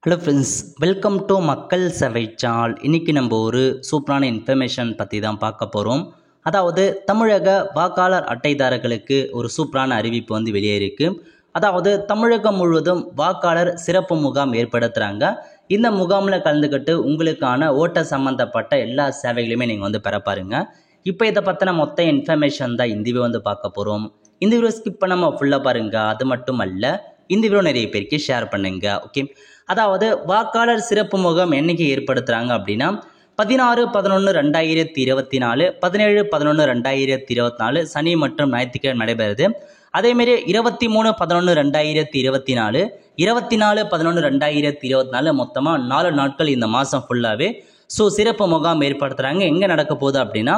Hello friends, welcome to மக்கள் சேவை channel. இன்றைக்கி நம்ம ஒரு சூப்பரான இன்ஃபர்மேஷன் பற்றி தான் பார்க்க போகிறோம். அதாவது தமிழக வாக்காளர் அட்டைதாரர்களுக்கு ஒரு சூப்பரான அறிவிப்பு வெளியே இருக்குது. அதாவது தமிழகம் முழுவதும் வாக்காளர் சிறப்பு முகாம் ஏற்படுத்துகிறாங்க. இந்த முகாமில் கலந்துக்கிட்டு உங்களுக்கான ஓட்ட சம்மந்தப்பட்ட எல்லா சேவைகளையுமே நீங்கள் பெற பாருங்க. இப்போ இதை பற்றின மொத்த இன்ஃபர்மேஷன் தான் இந்த வீடியோ பார்க்க போகிறோம். இந்த வீடியோ ஸ்கிப் பண்ணாமல் ஃபுல்லாக பாருங்கள். அது மட்டும் அல்ல, இந்த வீடியோ நிறைய பேருக்கு ஷேர் பண்ணுங்க. ஓகே, அதாவது வாக்காளர் சிறப்பு முகாம் என்னைக்கு ஏற்படுத்துகிறாங்க அப்படின்னா 16/11/2024, 17/11/2024 சனி மற்றும் ஞாயிற்றுக்கிழமை நடைபெறுது. அதேமாரி 23/11/2024, 24/11/2024 மொத்தமாக 4 நாட்கள் இந்த மாதம் ஃபுல்லாகவே சிறப்பு முகாம் ஏற்படுத்துகிறாங்க. எங்கே நடக்க போகுது அப்படின்னா,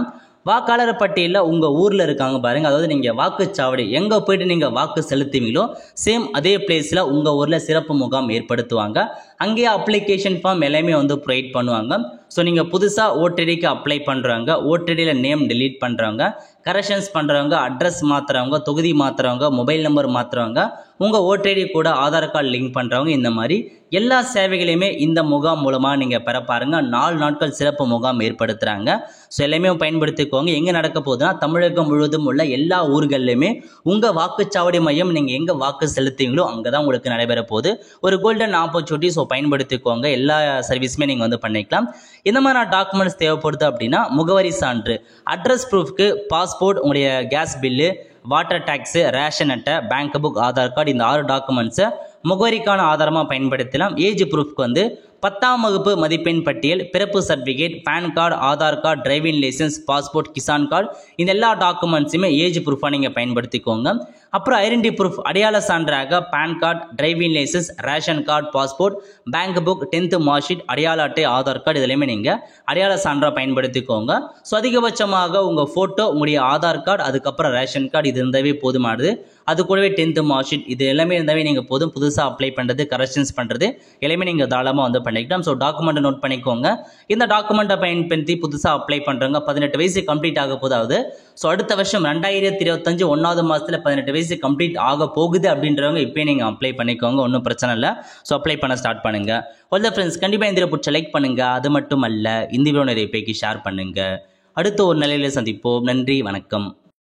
வாக்காளர் பட்டியலில் உங்கள் ஊரில் இருக்காங்க பாருங்கள். அதாவது நீங்கள் வாக்குச்சாவடி எங்கே போய்ட்டு நீங்கள் வாக்கு செலுத்துவீங்களோ சேம் அதே பிளேஸில் உங்கள் ஊரில் சிறப்பு முகாம் ஏற்படுத்துவாங்க. அங்கேயே அப்ளிகேஷன் ஃபார்ம் எல்லாமே ப்ரொவைட் பண்ணுவாங்க. ஸோ நீங்கள் புதுசாக ஓடிடிக்கு அப்ளை பண்ணுறவங்க, ஓடிடியில் நேம் டெலீட் பண்ணுறவங்க, கரெக்ஷன்ஸ் பண்ணுறவங்க, அட்ரஸ் மாற்றுறவங்க, தொகுதி மாற்றுறவங்க, மொபைல் நம்பர் மாற்றுறவங்க, உங்கள் ஓடிடி கூட ஆதார் கார்டு லிங்க் பண்ணுறவங்க, இந்த மாதிரி எல்லா சேவைகளையுமே இந்த முகாம் மூலமாக நீங்கள் பெற பாருங்கள். 4 நாட்கள் சிறப்பு முகாம் ஏற்படுத்துகிறாங்க. ஸோ எல்லாமே பயன்படுத்திக்கோங்க. எங்கே நடக்க போகுதுன்னா, தமிழகம் முழுவதும் உள்ள எல்லா ஊர்கள்லையுமே உங்கள் வாக்குச்சாவடி மையம் நீங்கள் எங்கே வாக்கு செலுத்துவீங்களோ அங்கே தான் உங்களுக்கு நடைபெற போகுது. ஒரு கோல்டன் ஆப்பர்ச்சுனிட்டி. ஸோ பயன்படுத்திக்கோங்க. எல்லா சர்வீஸுமே நீங்கள் பண்ணிக்கலாம். இந்த மாதிரி டாக்குமெண்ட்ஸ் தேவைப்படுது அப்படின்னா, முகவரி சான்று, அட்ரஸ் ப்ரூஃப்க்கு பாஸ்போர்ட், உங்களுடைய gas bill, water tax, ration அட்டை, பேங்க் புக், ஆதார் கார்டு, இந்த 6 டாக்குமெண்ட்ஸை முகவரிக்கான ஆதாரமாக பயன்படுத்தலாம். ஏஜ் ப்ரூஃப்க்கு 10ஆம் வகுப்பு மதிப்பெண் பட்டியல், பிறப்பு certificate, PAN card, Aadhaar card, driving licence, passport, Kisan card, இந்த எல்லா டாக்குமெண்ட்ஸுமே ஏஜ் ப்ரூஃபாக நீங்கள் பயன்படுத்திக்கோங்க. அப்புறம் ஐடென்டி ப்ரூஃப், அடையாள சான்றாக PAN card, driving licence, ration card, passport, bank book, 10th mark sheet, அடையாள அட்டை, ஆதார் கார்டு, இதெல்லாமே நீங்கள் அடையாள சான்றாக பயன்படுத்திக்கோங்க. ஸோ அதிகபட்சமாக உங்கள் ஃபோட்டோ, உங்களுடைய ஆதார் கார்டு, அதுக்கப்புறம் ரேஷன் கார்டு, இது இருந்தாவே போதுமானது. அது கூடவே 10th மார்க் ஷீட், இது எல்லாமே இருந்தாவே நீங்கள் போதும். புதுசாக அப்ளை பண்ணுறது, கரெக்ஷன்ஸ் பண்ணுறது எல்லாமே நீங்கள் தாராளமாக பண்ணிக்கலாம். ஸோ டாக்குமெண்ட்டை நோட் பண்ணிக்கோங்க. இந்த டாக்குமெண்ட்டை பயன்படுத்தி புதுசாக அப்ளை பண்ணுறவங்க 18 வயசு கம்ப்ளீட் ஆக போதாவது. ஸோ அடுத்த வருஷம் 2025 1வது மாதத்தில் 18 வயசு கம்ப்ளீட் ஆக போகுது அப்படின்றவங்க இப்போயே நீங்கள் அப்ளை பண்ணிக்கோங்க. ஒன்றும் பிரச்சனை இல்லை. ஸோ அப்ளை பண்ண ஸ்டார்ட் பண்ணுங்கள். ஆல் ஃப்ரெண்ட்ஸ், கண்டிப்பாக இந்த பிடிச்ச லைக் பண்ணுங்கள். அது மட்டும் அல்ல, இந்த வீடியோ நிறைய பேருக்கு ஷேர் பண்ணுங்கள். அடுத்த ஒரு நிலையில் சந்திப்போம். நன்றி, வணக்கம்.